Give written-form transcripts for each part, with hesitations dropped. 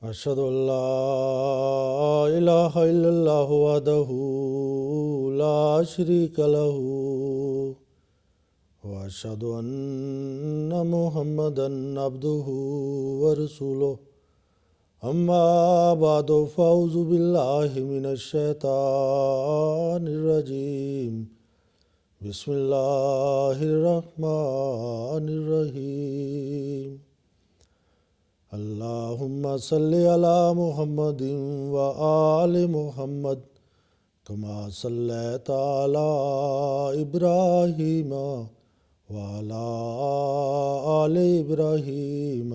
أشهد أن لا إله إلا الله وحده لا شريك له وأشهد أن محمدا عبده ورسوله أما بعد فأعوذ بالله من الشيطان الرجيم بسم الله الرحمن الرحيم اللهم صل على محمد وآل محمد كما صليت على إبراهيم وعلى آل إبراهيم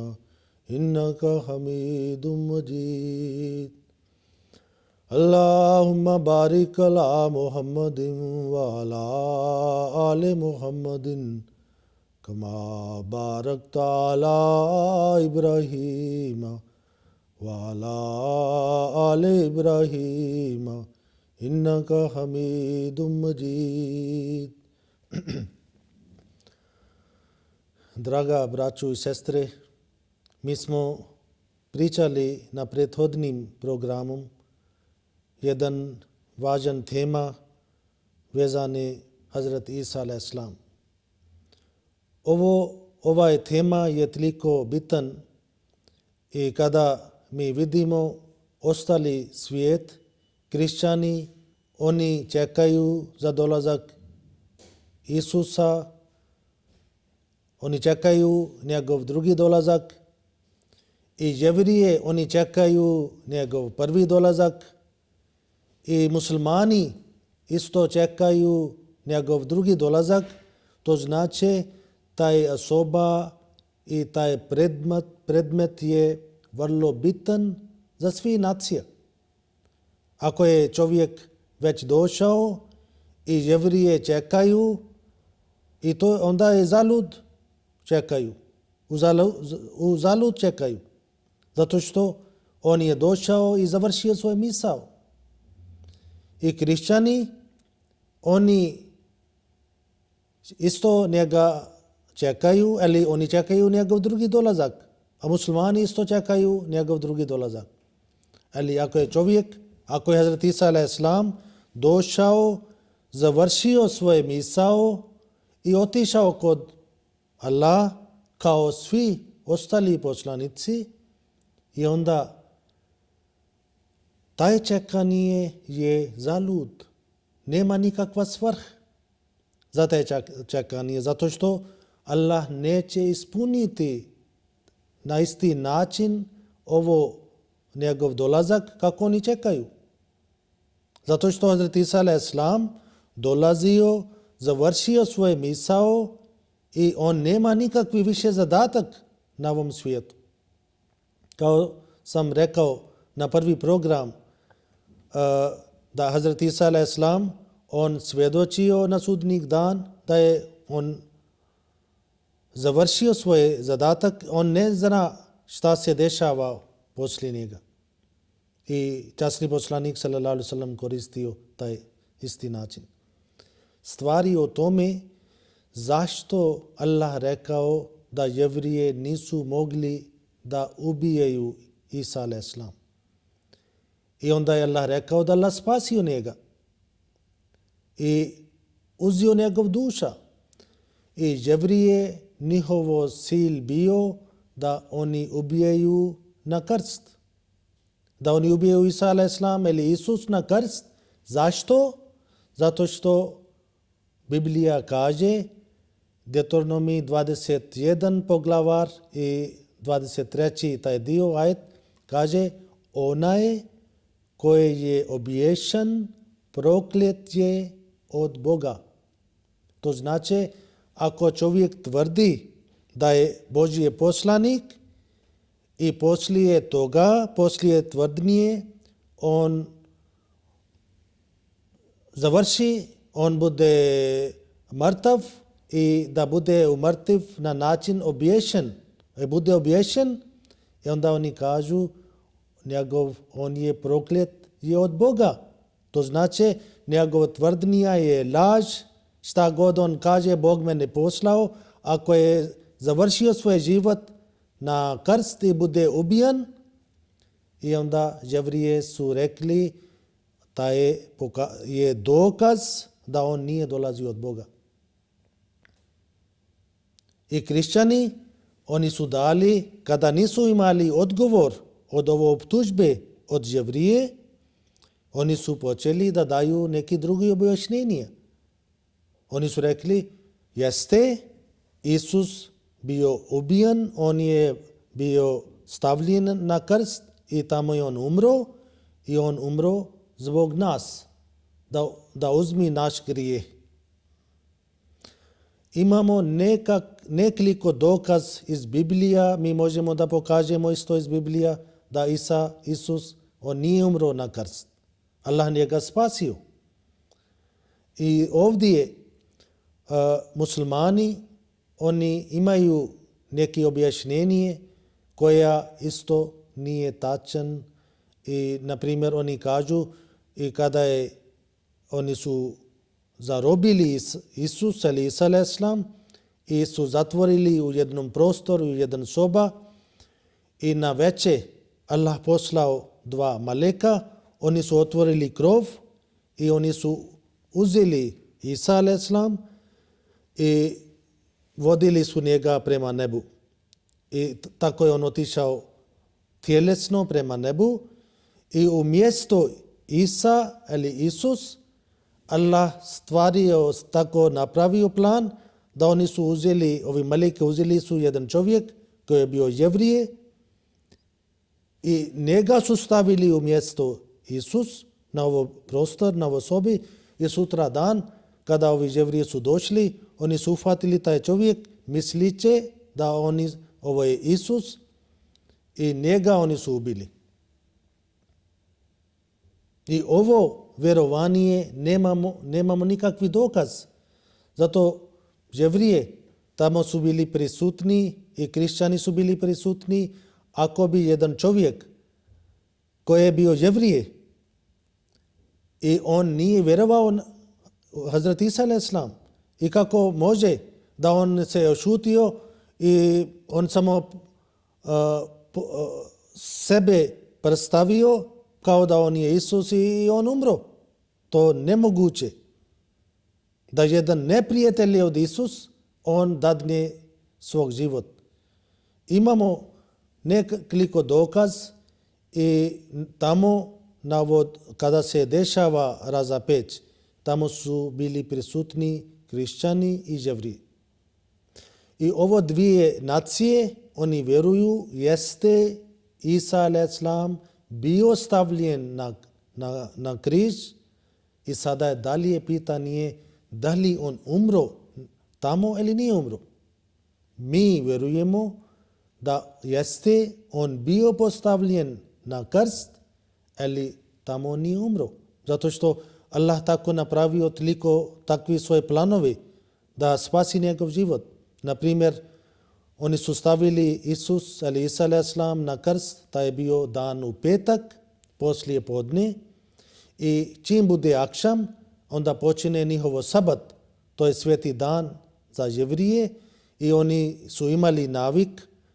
إنك حميد مجيد اللهم بارك على محمد وعلى آل محمد كما باركت على إبراهيم وعلى آل إبراهيم إنك حميد مجيد. Draga braćo i sestre, mi smo pričali na prethodnim programom jedan važan tema vezani Hazrat Isa a.s. Ova tema je toliko bitan i kada mi vidimo ostali svijet, kršćani, oni čekaju za dolazak Isusa, oni čekaju njegov drugi dolazak i jevrije, oni čekaju njegov prvi dolazak i muslimani isto čekaju njegov drugi dolazak. To znači taj osoba i taj predmet je vrlo bitan za svi nacije. Ako je čovjek već došao i jevrije čekaju, i to onda je zalud čekaju. U zalud čekaju. Zato što on je došao i završio svoj misao. I kršćani, oni isto njega čekaju, ali oni čekaju njegov drugi dolazak. A muslimani isto čekaju njegov drugi dolazak. Ali ako je čovjek, ako je Hazrat Isa a.s. došao, završio svoje misao i otišao kod Allah kao svi ostali poslanici, i onda taj čekanje je zalud. Nema nikakva svrh za taj čekanje, zato što Allah neće ispuniti na isti način ovo njegov dolazak kako oni čekaju. Zato što Hazrat Isa a.s. dolazio, završio svoje misao i on nema nikakvi više zadatak na ovom svijetu. Kao sam rekao na prvi program, da Hazrat Isa a.s. on svjedočio na sudnji dan da je on završio svoj zadatak, on ne zna šta se dešava poslije njega. I časni poslanik sallallahu alejhi ve sellem koristio taj isti način. Stvari o tome zašto Allah rekao da jevrije nisu mogli da ubijaju Isa a.s. I onda je Allah rekao da Allah spasio njega i uzio njegov duša. I jevrije, njihovo cilj bio da oni ubijaju na krst. Da oni ubijaju Isa a.s. ili Isus na krst. Zašto? Zato što Biblija kaže, Deuteronomi 21 poglavar i 23 taj dio ajet kaže, onaj koji je obješen proklet je od Boga. To znači, ako čovjek tvrdi da je Božji poslanik i poslije toga, poslije tvrdnje, on završi, on bude mrtav i da bude umrtiv na način obješen. Bude obješen i onda oni kažu on je proklet je od Boga. To znači njegova tvrdnja je laž, šta god on kaže Bog me ne poslao, ako je završio svoj život na krst i bude ubijen, i onda Jevrije su rekli taj je dokaz da on nije dolazio od Boga. I kršćani, oni su dali, kada nisu imali odgovor od ove optužbe od Jevrije, oni su počeli da daju neki drugi objašnjenje. Oni su rekli, jeste, Isus bio ubijen, on je bio stavljen na krst i tamo je on umro i on umro zbog nas, da uzmi naš grijeh. Imamo nekoliko dokaz iz Biblija, mi možemo da pokažemo isto iz Biblija, da Isus, on nije umro na krst. Allah njega spasio. I ovdje muslimani, oni imaju neki objašnjenje koja isto nije tačan. I, na primjer, oni kažu i kada oni su zarobili Isus ili Isa a.s. i su zatvorili u jednom prostoru, u jedan soba i na veče Allah poslao 2 maleka, oni su otvorili krov i oni su uzeli Isa a.s. i vodili su njega prema nebu. I tako je on otišao tjelesno prema nebu i umjesto Isa ili Isus, Allah stvario, tako napravio plan da oni su uzeli, ovi maleke uzeli su jedan čovjek koji je bio Jevrije i njega su stavili umjesto Isus na ovo prostor, na ovo sobi i sutra dan kada ovi Jevrije su došli, oni su uhvatili taj čovjek misliće da ovo je Isus i njega oni su ubili. I ovo vjerovanje nemamo nikakvi dokaz. Zato Jevrije tamo su bili prisutni i kršćani su bili prisutni. Ako bi jedan čovjek koji je bio Jevrije i on nije vjerovao Hazrat Isa a.s. i kako može da on se ošutio i on samo sebe predstavio kao da on je Isus i on umro. To nemoguće. Da jedan neprijatelj od Isus, on dadne svog život. Imamo nekoliko dokaz i tamo kada se dešava razapeć, tamo su bili prisutni kršćani i Jevriji. I ovo 2 nacije, oni vjeruju, jeste Isa a.s. bio stavljen na križ i sada je dalje pitanje da li on umro tamo ili nije umro. Mi vjerujemo da jeste on bio postavljen na krst ili tamo nije umro. Zato što Allah tako napravio toliko takvi svoje planove da spasi njegov život. Na primjer, oni su stavili Isus ili Isa a.s. na krst, taj je bio dan u petak, poslije podne i čim bude akšam, onda počine njihovo sabat, to je sveti dan za Jevrije i oni su imali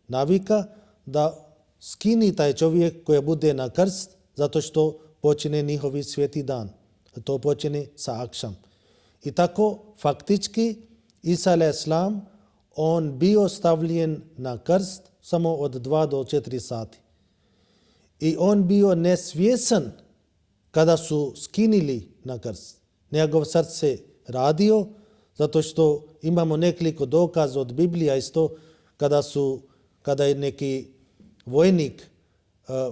navika da skini taj čovjek koji bude na krst zato što počine njihovi sveti dan. To počine sa akšam. I tako faktički Isa a.s. on bio stavljen na krst samo od 2 do 4 sati. I on bio nesvjesan kada su skinili na krst. Njegov srce radio, zato što imamo nekoliko dokaza od Biblija isto kada je neki vojnik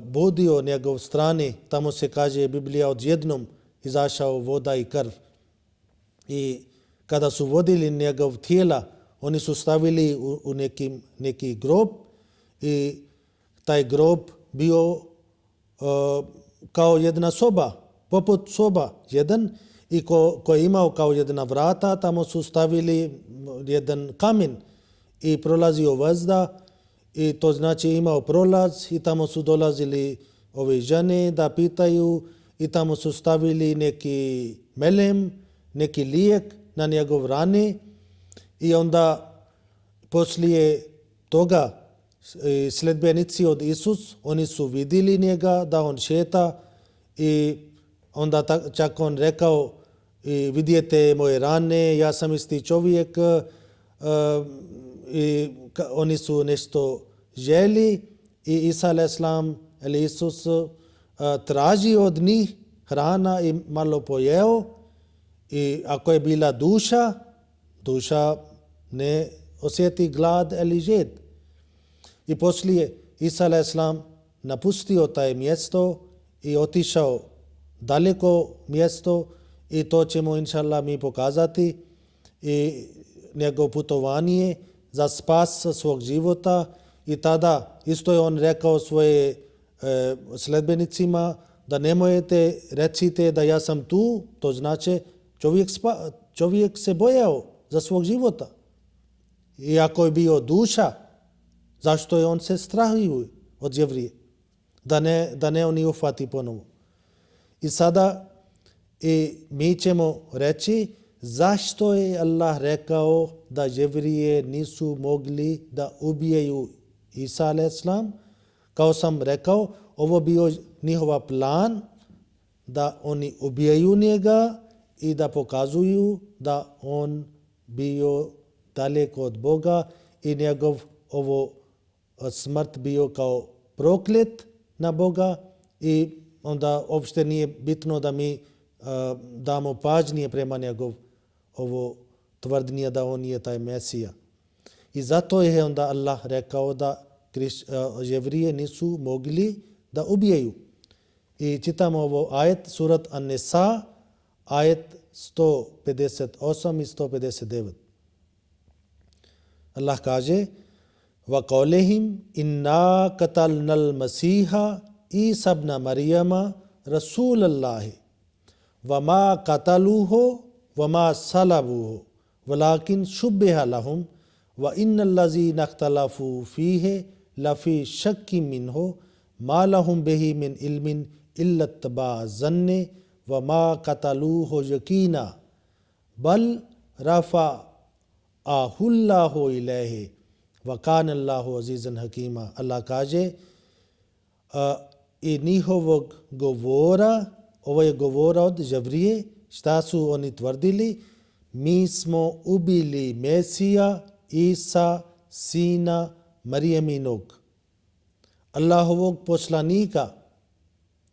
budio njegov strane, tamo se kaže Biblija odjednom izašao voda i krv. I kada su vodili njegov tijela, oni su stavili u neki grob i taj grob bio kao jedna soba, poput soba jedan i ko je imao kao jedna vrata, tamo su stavili jedan kamen i prolazio vazda i to znači imao prolaz i tamo su dolazili ove žene da pitaju i tamo su stavili neki melem, neki lijek na njegov rane i onda poslije toga sledbenici od Isus, oni su vidjeli njega da on šeta i onda čak on rekao i vidite moje rane, ja sam isti čovjek i oni su nešto želi i Isa a.s. ili Isus traži od njih hrana i malo pojeo i ako je bila duša ne osjeti glad ili žed. I poslije Isa a.s. napustio taj mjesto i otišao daleko mjesto i to ćemo inšallah mi pokazati i njegov putovanje za spas svog života i tada isto je on rekao svoje sledbenicima da nemojte recite da ja sam tu, to znači čovjek se bojao za svog života. I ako je bio duša, zašto je on se strahio od Jevrije? Da ne oni uhvati ponovo. I sada mi ćemo reći zašto je Allah rekao da Jevrije nisu mogli da ubijaju Isa a.s. Kao sam rekao, ovo bio njihova plan da oni ubijaju njega i da pokazuju da on bio daleko od Boga i njegov ovo smrt bio kao proklet na Boga i onda uopšte nije bitno da mi damo pažnje prema njegov ovo tvrdnje da on je taj Mesija. I zato je onda Allah rekao da Jevrije nisu mogli da ubijaju. I čitamo ovo ajet, surat An-Nisa, ajet 158 i 159. Allah kaže وَقَوْلِهِمْ إِنَّا قَتَلْنَا الْمَسِيحَ عِيسَى ابْنَ مَرْيَمَ رَسُولَ اللَّهِ وَمَا قَتَلُوهُ وَمَا صَلَبُوهُ وَلَكِنْ شُبِّهَ لَهُمْ وَإِنَّ الَّذِينَ اخْتَلَفُوا فِيهِ لَفِي شَكٍّ مِّنْهُ مَا لَهُمْ بِهِ مِنْ عِلْمٍ إِلَّا اتِّبَاعَ الظَّنِّ وَمَا قَتَلُوهُ يَقِينًا بَلْ رَفَعَهُ اللَّهُ إِلَيْهِ وَكَانَ اللَّهُ عَزِيزًا حَكِيمًا. Allah kaže i njihovog govora, ovo je govora od Jevrije, šta su oni tvrdili? Mi smo ubili Mesija, Isa, sina Marijeminog, Allahovog poslanika.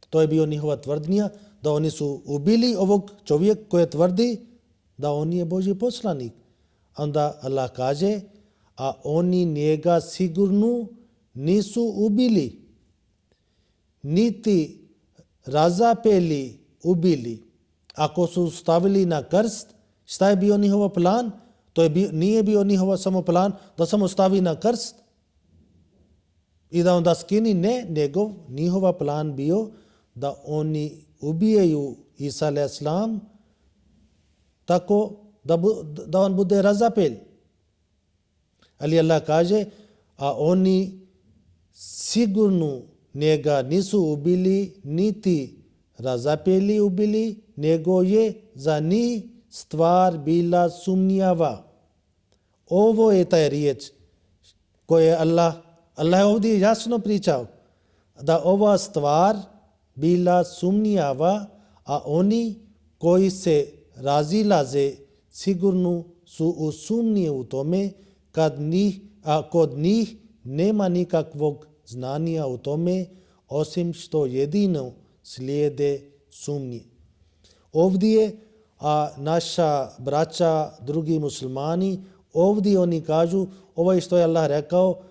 To je bio njihova tvrdnja, da oni su ubili ovog čovjeka koji tvrdi da on je Božji poslanik. Onda Allah kaže, a oni njega sigurno nisu ubili, niti razapeli ubili. Ako su stavili na krst, šta je bio njihov plan? Nije bio njihov samo plan da samo stavi na krst i da onda skini. Ne, njihov plan bio da oni ubijaju Isa a.s. tako da on bude razapel. Ali Allah kaže, a oni sigurno njega nisu ubili, niti razapeli ubili, nego je za njih stvar bila sumnjava. Ovo je taj riječ koje Allah je ovdje jasno pričao, da ova stvar bila sumnjava, a oni koji se razilaze sigurno su u sumnji u tome, a kod njih nema nikakvog znanja u tome, osim što jedino slijede sumnji. Ovdje, a naša braća, drugi muslimani, ovdje oni kažu, ovo je što je Allah rekao,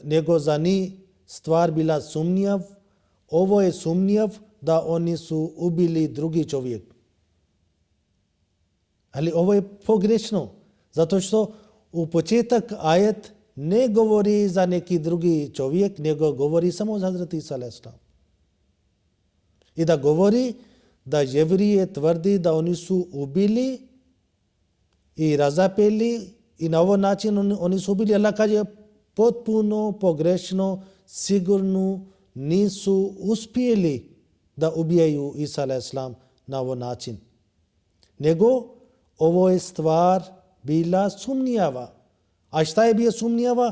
nego za njih stvar bila sumnjav, ovo je sumnjav da oni su ubili drugi čovjek. Ali ovo je pogrešno, zato što u početak ajet ne govori za neki drugi čovjek, nego govori samo za Hazreti Isa a.s. I da govori da Jevrije tvrdi da oni su ubili i razapeli i na ovaj način oni su ubili. Allah kaže potpuno pogrešno, sigurno nisu uspjeli da ubijaju Isa a.s. na ovaj način. Nego ovo je stvar bila sumnjava. A šta je bio sumnjava?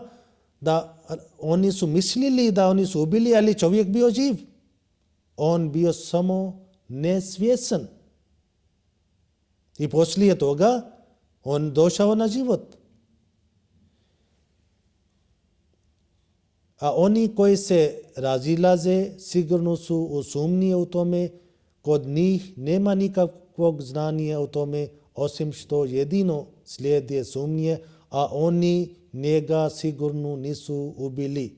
da oni su mislili da oni su ubili, ali čovjek bio živ. On bio samo nesvjesan. I poslije toga on došao na život. A oni koji se razilaze sigurno su u sumnji u tome, kod njih nema nikakvog znanja o tome, osim što jedino slijede sumnje, a oni njega sigurno nisu ubili.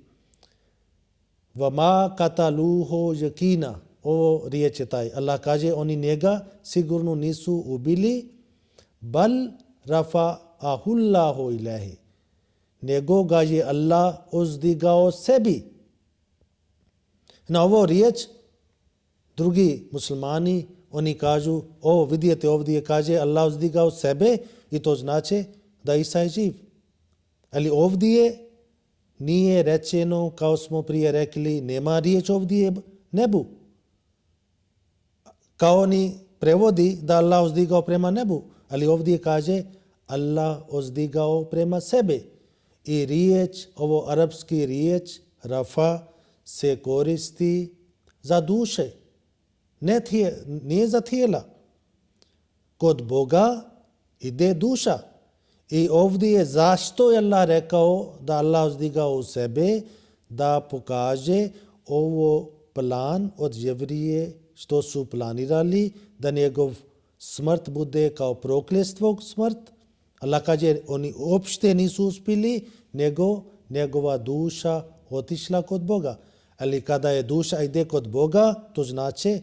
Vama kataluho yakina. Ovo riječ je taj. Allah kaže, oni njega sigurno nisu ubili. Bal rafa'ahullahu ilahi. Nego ga je Allah uzdigao sebi. Na ovo riječ drugi muslimani, oni kažu, ovo vidite ovdje kaže Allah uzdigao sebe i to znači da Isa je živ. Ali ovdje nije rečeno, kao smo prije rekli, nema riječ ovdje nebu. Kao oni prevodi da Allah uzdigao prema nebu, ali ovdje kaže Allah uzdigao prema sebe. I riječ, ovo arapski riječ, rafa, se koristi za duše, nije za tijela. Kod Boga ide duša. I ovdje je zašto je Allah rekao da Allah uzdigao u sebe, da pokaže ovo plan od Jevrije što su planirali, da njegov smrt bude kao prokljestvo smrt. Allah kaže, oni uopšte nisu uspjeli, nego njegova duša otišla kod Boga. Ali kada je duša ide kod Boga, to znači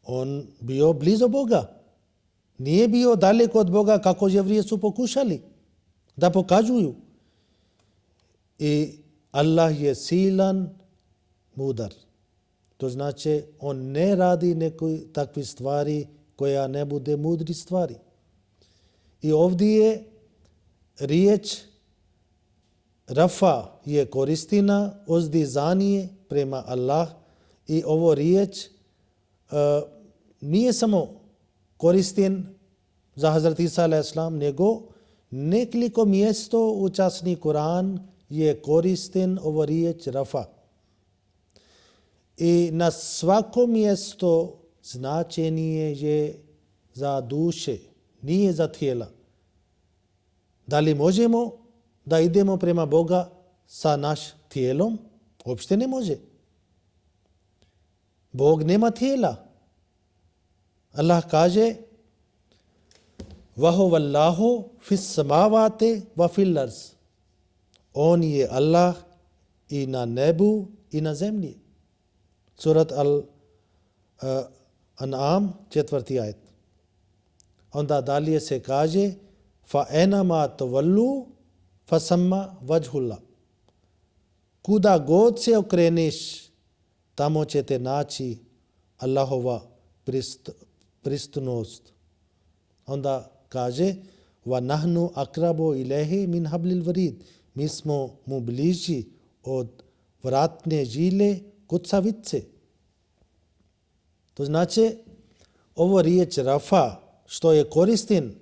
on bio blizu Boga. Nije bio daleko od Boga kako Jevrije su pokušali da pokažuju. I Allah je silan, mudar. To znači on ne radi nekoj takvi stvari koja ne bude mudri stvari. I ovdje je riječ rafa je koristina uzdizanje prema Allah i ovo riječ nije samo koristin za Hazrat Isa a.s. nego nekoliko mjesto u časni Kur'an je koristin ovo riječ rafa. I na svako mjesto značenje je za duše, nije za tijela. Da li možemo da idemo prema Boga sa naš tijelom? Uopšte ne može. Bog nema tijela. Allah kaže Vahuvallahu fis samavate va fil ars. On je Allah i na nebu i na zemlji. Surat Al-An'am 4. ajet. Onda dalje se kaže fa enama tavallu fa samma vajhullah. Kuda god se okreneš, tamo ćete naći Allahova pristojnost. Onda kaže wa nahnu akrabu ilayhi min hablil warid. Mi smo mu bliži od vratne žile kucavice. To znači ovo riječ rafa što je koristin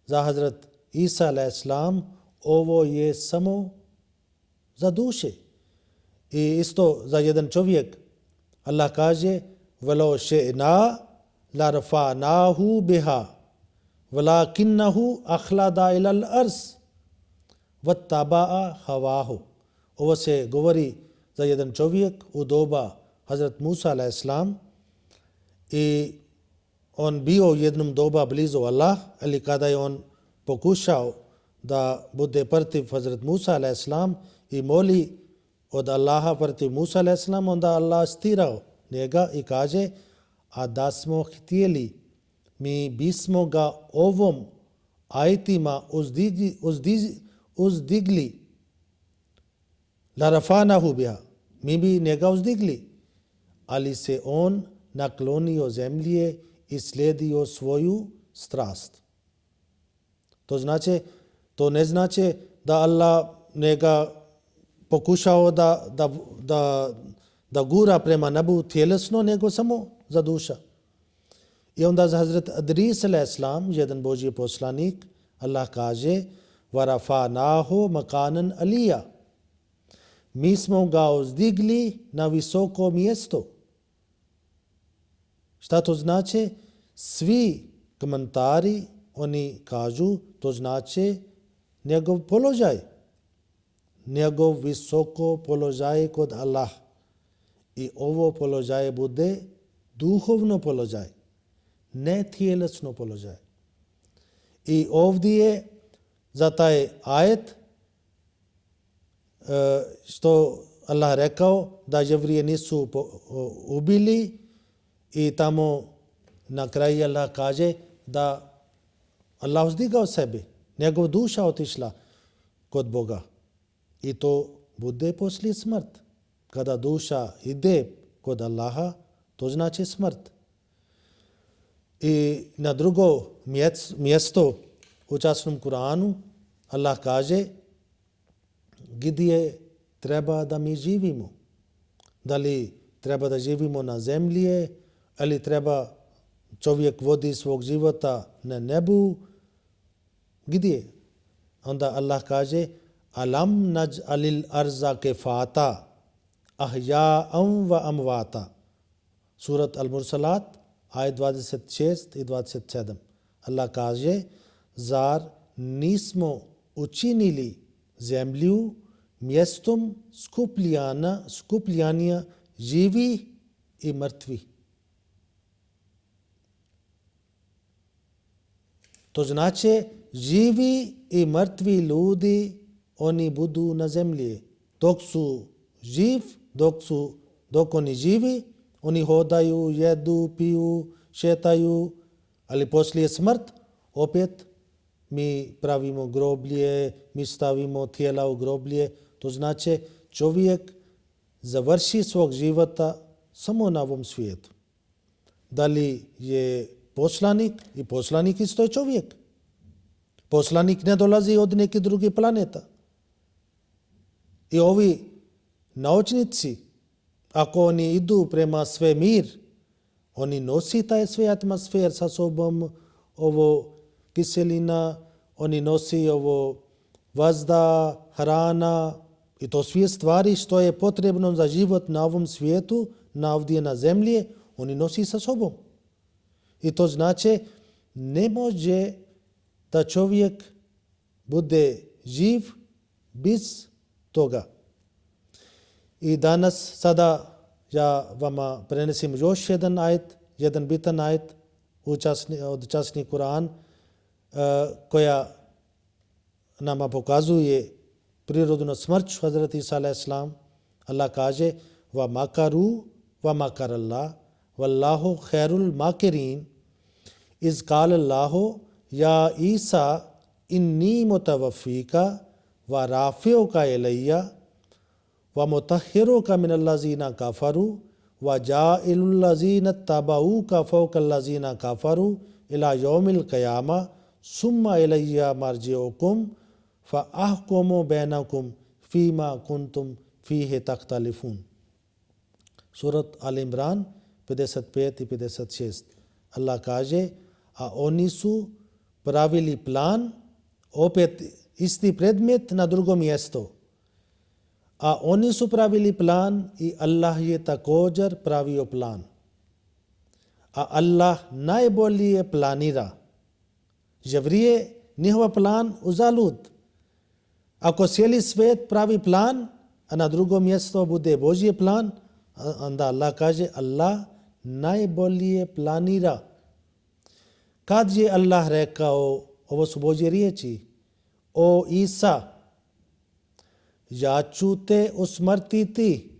za Hazrat Isa a.s. ovo je samo za duše. I isto za jedan čovjek. Allah kaže velo še'na la rafa'nahu biha walakinnahu akhlada ilal ars vattaba'a hawahu. Ovo se govori za jedan čovjek u doba Hazrat Musa a.s. i on bio u jednom doba blizu Allah, ali kada je on pokušao da bude protiv Hazrat Musa a.s. i moli od Allaha protiv Musa a.s. onda Allah stirao njega i kaže a da smo htjeli, mi bismo ga ovom ajetima uzdigli. La rafanahu biha. Mi bi njega uzdigli. Ali se on naklonio zemlje i slijedio svoju strast. To ne znači da Allah njega pokušao da gura prema nebu tjelesno, nego samo za duša. I onda za Hazrat Adris a.s. jedan Božji poslanik, Allah kaže وَرَفَعْنَاهُ مَكَانًا عَلِيًّا. mi smo ga uzdigli na visoko mjesto. Šta to znači? Svi komentari, oni kažu, to znači njegov položaj. Njegov visoko položaj kod Allah. I ovo položaj bude duhovno položaj, ne tjelesno položaj. I ovdje za taj ajet što Allah rekao da Jevrije nisu ubili i tamo na kraju Allah kaže da Allah uzdigao sebe, njegov duša otišla kod Boga. I to bude poslije smrt. Kada duša ide kod Allaha, to znači smrt. I na drugo mjesto u časnom Kuranu Allah kaže gdje treba da mi živimo. Da li treba da živimo na zemlji ili treba čovjek vodi svog života na nebu. Gdje? Onda Allah kaže alam naj'alil arza kifata ahya'an wa amwata. Surat Al-Mursalat, ajet 26 i 27. Allah kaže, zar nismo učinili zemlju mjestom skupljanja živi i mrtvi. To znači živi i mrtvi ljudi oni budu na zemlji. Dok su živ, dok oni živi, oni hodaju, jedu, piju, šetaju, ali poslije smrt opet mi pravimo groblje, mi stavimo tijela u groblje. To znači čovjek završi svog života samo na ovom svijetu. Da li je poslanik? I poslanik isto je čovjek. Poslanik ne dolazi od neke druge planeta. I ovi naučnici, ako oni idu prema svemir, oni nosi taj sve atmosfer sa sobom, ovo kiselina, oni nosi ovo vazda, hrana i to sve stvari što je potrebno za život na ovom svijetu, ovdje na zemlji, oni nosi sa sobom. I to znači ne može da čovjek bude živ bez toga. I danas sada ja vama prenesim još jedan ajet, jedan bitan ajet od časni Kur'an koja nama pokazuje prirodnu smrć Hazreti Isa a.s. Allah kaže wa makaru wa makarallah wallahu khairul makirin iz qala Allahu ya Isa inni mutawaffika wa rafi'uka ilayya wa mutahhiruka min allazina kafaru wa ja'ilul lazina tabauka fawqa allazina kafaru ila yawmil qiyamah summa ilayya marji'ukum fa ahkumu bainakum fima kuntum fihi takhtalifun. Surat Al-Imran 55 i 56. Allah kaže, a oni su pravili plan, opet isti predmet na drugo mjesto. A oni su pravili plan i Allah je također pravio plan. A Allah najbolje planira. Jevrije, njihov plan uzalud. Ako cijeli svijet pravi plan, a na drugo mjesto bude Božji plan, onda Allah kaže Allah najbolje planira. Kad je Allah rekao, ovo su Božje riječi, o Isa, ja ću te usmrtiti.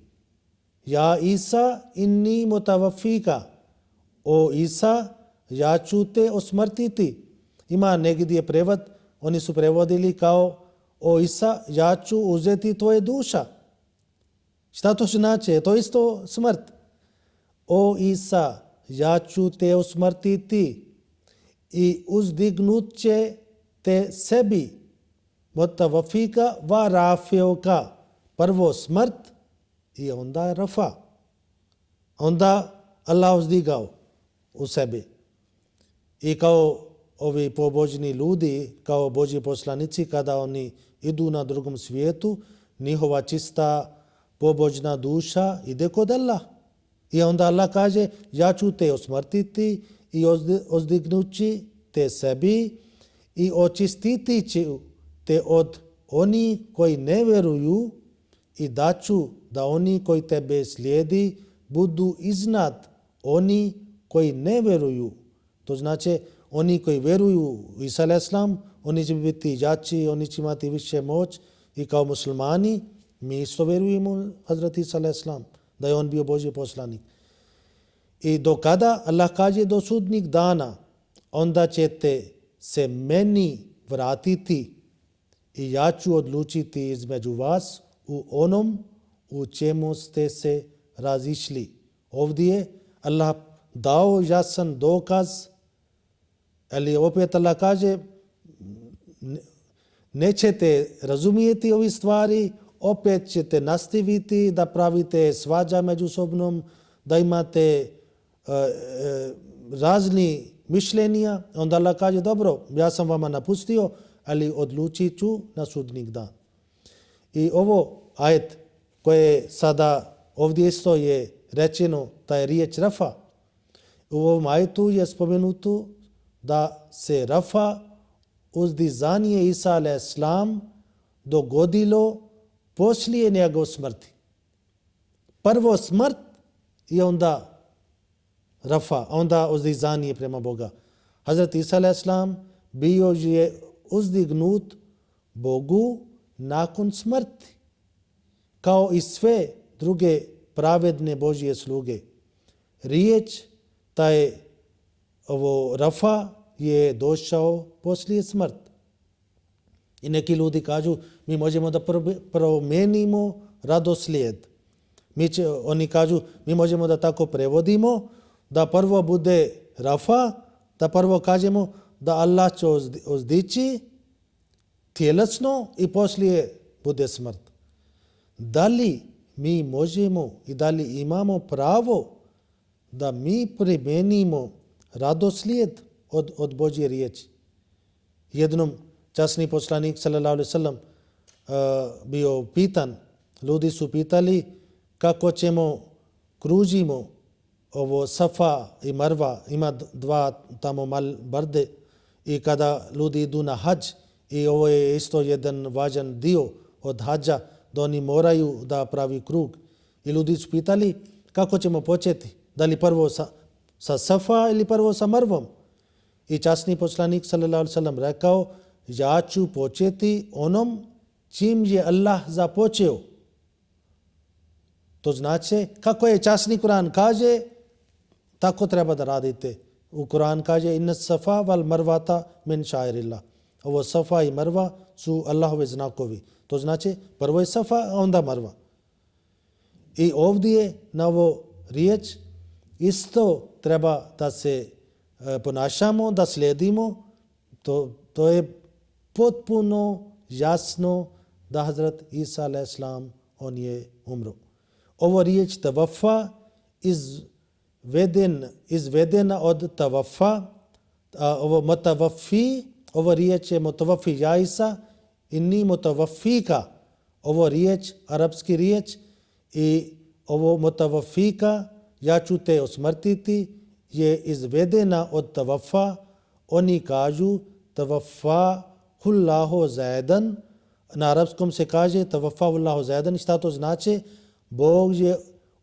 Ja Isa inni mutawafika. O Isa, ja ću te usmrtiti. Ima negdje prevod, oni su prevodili kao o Isa, ja ću uzeti tvoje duša. Šta to znači? To isto smrt. O Isa, ja ću te usmrtiti i uzdignut će te sebi. Mutawafika wa rafi'uka. Prvo smrt i onda rafa. Onda Allah uzdigao u sebi. I kao ovi pobožni ljudi, kao Božji poslanici, kada oni idu na drugom svijetu, njihova čista pobožna duša ide kod Allah. I onda Allah kaže, ja ću te osmrtiti i uzdignući te sebi i očistiti ću te od oni koji ne vjeruju i daću da oni koji tebe slijedi budu iznad oni koji ne vjeruju. To znači, oni koji vjeruju u Isa a.s., oni će biti jači, oni će imati više moć i kao muslimani mi isto vjerujemo Hazreti Isa a.s., da je on bio Božji poslanik. I do kada? Allah kaže do sudnjeg dana, onda ćete se meni vratiti i ja ću odlučiti između vas u onom u čemu ste se razišli. Ovdje Allah dao jasan dokaz, ali opet Allah kaže nećete razumijeti ove stvari, opet ćete nastaviti da pravite svađa međusobnom, da imate razni mišljenja. Onda Allah kaže, dobro, ja sam vama napustio, ali odlučit ću na sudnjeg dan. I ovo ajet koje sada ovdje isto je rečeno, ta je riječ Rafa. U ovom ajetu je spomenuto da se Rafa, uzdizanje Isa a.s. dogodilo poslije njegove smrti. Prvo smrt i onda Rafa, onda uzdizanje prema Boga. Hazrat Isa a.s. bio je uzdignut Bogu nakon smrti, kao i sve druge pravedne Božje sluge. Riječ, taj ovo Rafa je došao poslije smrti. I neki ljudi kažu, mi možemo da promijenimo radoslijed. Oni kažu, mi možemo da tako prevodimo, da prvo bude Rafa, da prvo kažemo da Allah će uzdići tjelesno i poslije bude smrt. Da li mi možemo i da li imamo pravo da mi primijenimo radoslijed od Božje riječi? Jednom časni poslanik sallallahu alejhi ve sellem bio pitan, ljudi su pitali kako ćemo kružimo ovo Safa i Marva, ima dva tamo mal brde i kada ljudi idu na hadž i ovo je isto jedan važan dio od hadža, da oni moraju da pravi krug. I ljudi su pitali kako ćemo početi, da li prvo sa Safa ili prvo sa Marvom. I časni poslanik sallallahu alejhi ve sellem rekao, ja ću početi onom čim je Allah započeo. To znači, kako je časni Kur'an kaže, tako treba da radite. U Kur'an kaže, inna safa wal marvata min šairillah. Ovo Safa i Marva su Allahove znakovi. To znači, prvo je Safa, a onda Marva. I ovdje na ovo riječ isto treba da se ponašamo, da slijedimo. To je potpuno jasno da Hazrat Isa a.s. on je umro. Ovo riječ tavafa izvedena od tavafa, ovo mutavafi, ovo riječ je mutavafi jaisa i ni mutavafika. Ovo riječ, arapski riječ i ovo mutavafika, ja ću te osmrtiti, je izvedena od tavafa. Oni kažu tavafa hullahu zaidan. Na arapskom se kaže tavafa hullahu zaidan. Šta to znači? Bog je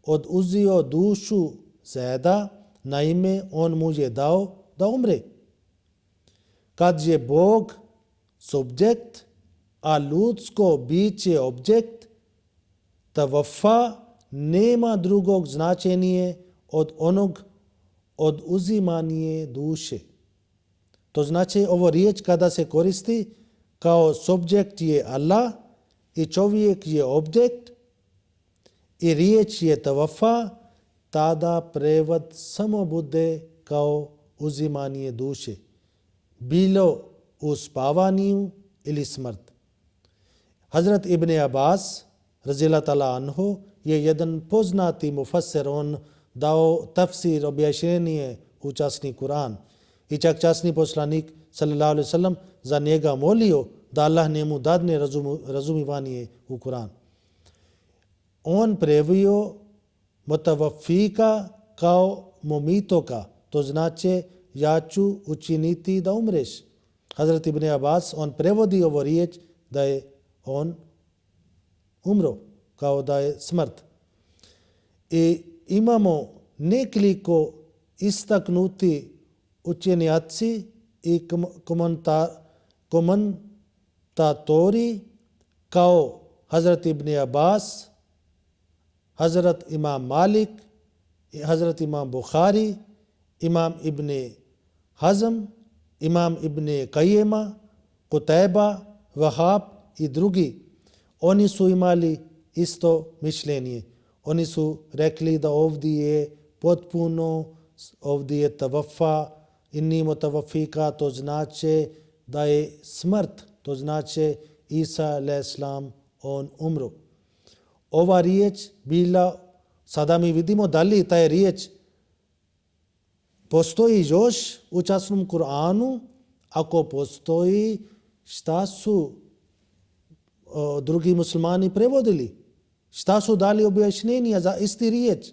oduzio dušu Zaida, naime on mu je dao da umre. Kad je Bog subjekt, a ljudsko biće objekt, tavafa nema drugog značenja od onog oduzimanje duše. To znači ovo riječ kada se koristi kao subjekt je Allah i čovjek je objekt i riječ je tavafa, tada prevod samo bude kao uzimanje duše, bilo u spavanju ili smrt. Hazrat Ibn Abbas radhiyallahu ta'ala anhu je jedan poznati mufassir, on dao tafsir, objašnjenje u časni Kur'an. I čak časni poslanik sallallahu alejhi ve sellem za njega molio da Allah njemu dadne razumivanje u Kur'an. on previo mutavafika kao momitoka. To znači ja ću učiniti da umreš. Hazrat Ibn Abbas, on prevodi ovo riječ da je on umro, kao da je smrt. I imamo nekoliko istaknuti učenjaci i komentatori kao Hazrat Ibn Abbas, Hazrat Imam Malik, Hazrat Imam Bukhari, Imam Ibn Hazm, Imam Ibn Qayyima, Qutayba, Wahab i drugi. Oni su imali isto mišljenje. Oni su rekli da ovdje je potpuno, ovdje je tavafa, inni mutavafika, to znači da je smrt, to znači Isa a.s. on umro. Ova riječ bila, sada mi vidimo da li taj riječ postoji još u časnom Kur'anu. Ako postoji, šta su drugi muslimani prevodili? Šta su dali objašnjenja za isti riječ?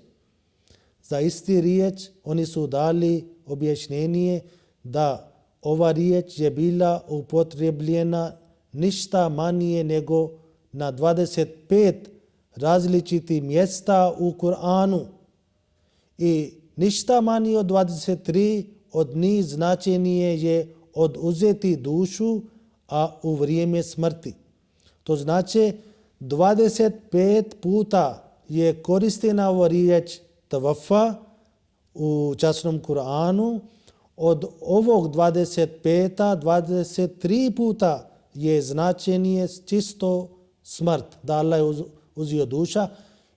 Za isti riječ oni su dali objašnjenje da ova riječ je bila upotrebljena ništa manje nego na 25 različitih mjesta u Kur'anu i ništa manje od 23 od njih značenje je oduzeti dušu, a u vrijeme smrti. To znači 25 puta je koristena ova riječ tavafa u časnom Kur'anu. Od ovog 23 puta je značenje čisto smrt, da Allah je uzio duša,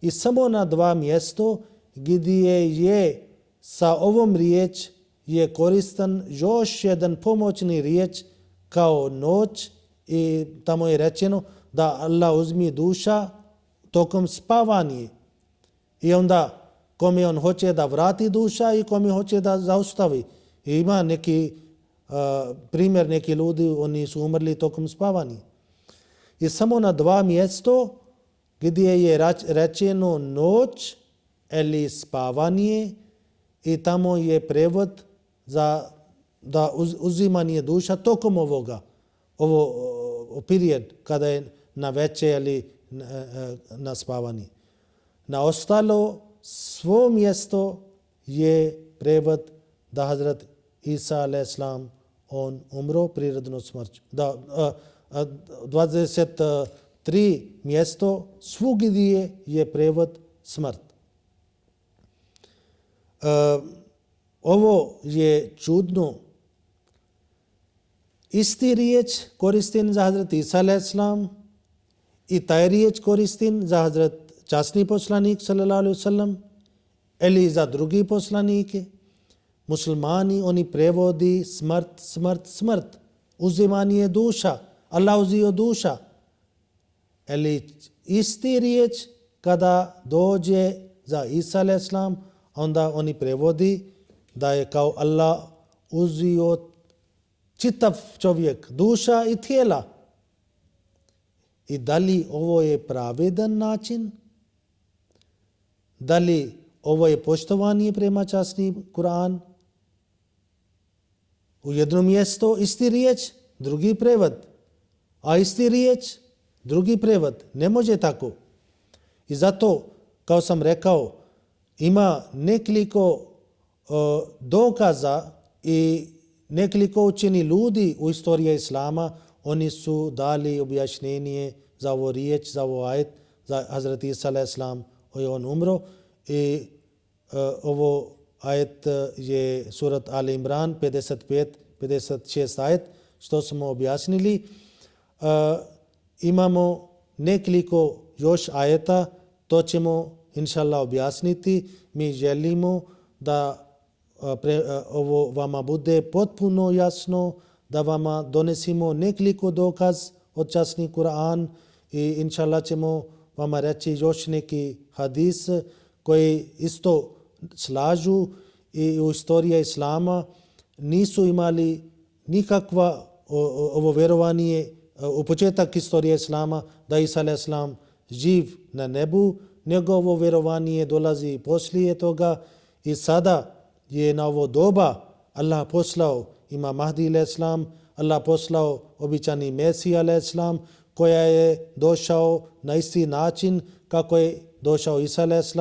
i samo na 2 mjesto gdje je sa ovom riječ je koristan još jedan pomoćni riječ kao noć, i tamo je rečeno da Allah uzmi duša tokom spavanja. I onda kome on hoće da vrati duša i kome hoće da zaustavi. I ima neki primjer, neki ljudi, oni su umrli tokom spavanja. I samo na 2 mjesto gdje je rečeno noć ili spavanje, i tamo je prevod za da uzimanje duša tokom ovo period kada je na večer ili na spavanje. Na ostalo svo mjesto je prevod da Hazrat Isa a.s. on umro prirodno smrću. Da 23 mjesto svugdje je prevod smrt. Ovo je čudno. Isti riječ koristim za Hazrat Isa a.s. i taj riječ koristim za Hazrat časni poslanik sallallahu alaihi wasallam ili za drugi poslanike. Muslimani oni prevodi smrt, smrt, smrt, uzimanje duša, Allah uzio duša. Ili isti riječ kada dođe za Isa a.s. onda oni prevodi da je kao Allah uzio čitav čovjek, duša i tijela. I da li ovo je pravedan način? Da li ovo je poštovanje prema časni Kur'an? U jednom mjestu isti riječ, drugi prevod. A isti riječ, drugi prevod. Ne može tako. I zato, kao sam rekao, ima nekoliko dokaza i nekoliko učeni ljudi u istoriji Islama, oni su dali objašnjenje za ovo riječ, za ovo ajet, za Hazrat Isa a.s. on umro. I ovo ajet je surat Ali Imran 55-56 ajet, što smo objasnili. Imamo nekoliko još ajeta, to ćemo inšallah objasniti. Mi želimo da ovo vama bude potpuno jasno, da vama donesimo nekoliko dokaz od časni Kur'an i inšallah ćemo vama reći još neki hadis koji isto slažu i u istoriji Islama nisu imali nikakva ovo vjerovanje u početak istorije Islama da Isa a.s. živ na nebu, njegovo vjerovanje dolazi poslije toga i sada je na ovo doba Allah poslao Imam Mahdi a.s., Allah poslao običani Mesija a.s. koja je došao na isti način kako je došao Isa a.s.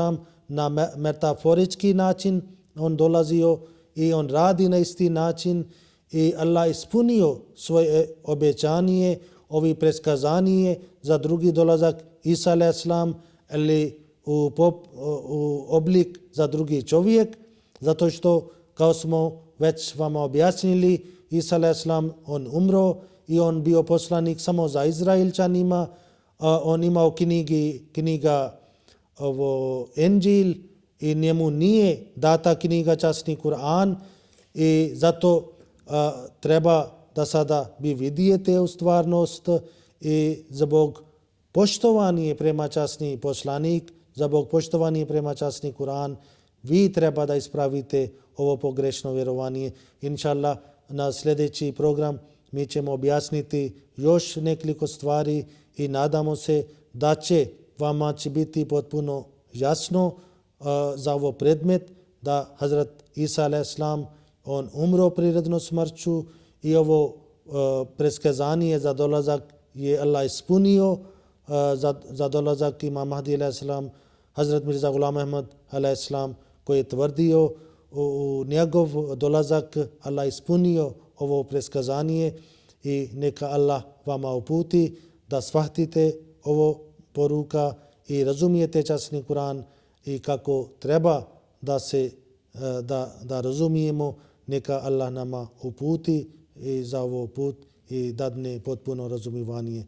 na metaforički način. On dolazio i on radi na isti način i Allah ispunio svoje obećanje, ovi preskazanje za drugi dolazak Isa a.s. ili u oblik za drugi čovjek, zato što kao smo već vama objasnili, Isa a.s. on umro i on bio poslanik samo za Izraelčanima. On imao knjiga Enđil i njemu nije data knjiga časni Kur'an i zato treba da sada vi vidijete u stvarnost i zbog poštovanje prema časni poslanik, zbog poštovanje prema časni Kur'an, vi treba da ispravite ovo pogrešno vjerovanje. Inšallah, na sljedeći program mi ćemo objasniti još nekoliko stvari i nadamo se da će vama će biti potpuno jasno za ovo predmet da Hazrat Isa a.s. on umro prirodno smrću i ovo preskazanje za dolazak je Allah ispunio za dolazak Imam Mahdi a.s. Hazrat Mirza Ghulam Ahmad a.s. koji je tvrdio u njegov dolazak, Allah ispunio ovo preskazanje i neka Allah vama uputi da shvatite ovo poruka i razumijete časni Kur'an i kako treba da razumijemo, neka Allah nama uputi i za ovo put i dadne potpuno razumijevanje.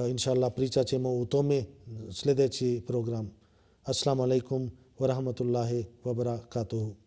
Inšallah, pričat ćemo u tome sljedeći program. Assalamu alaikum wa rahmatullahi wa barakatuhu.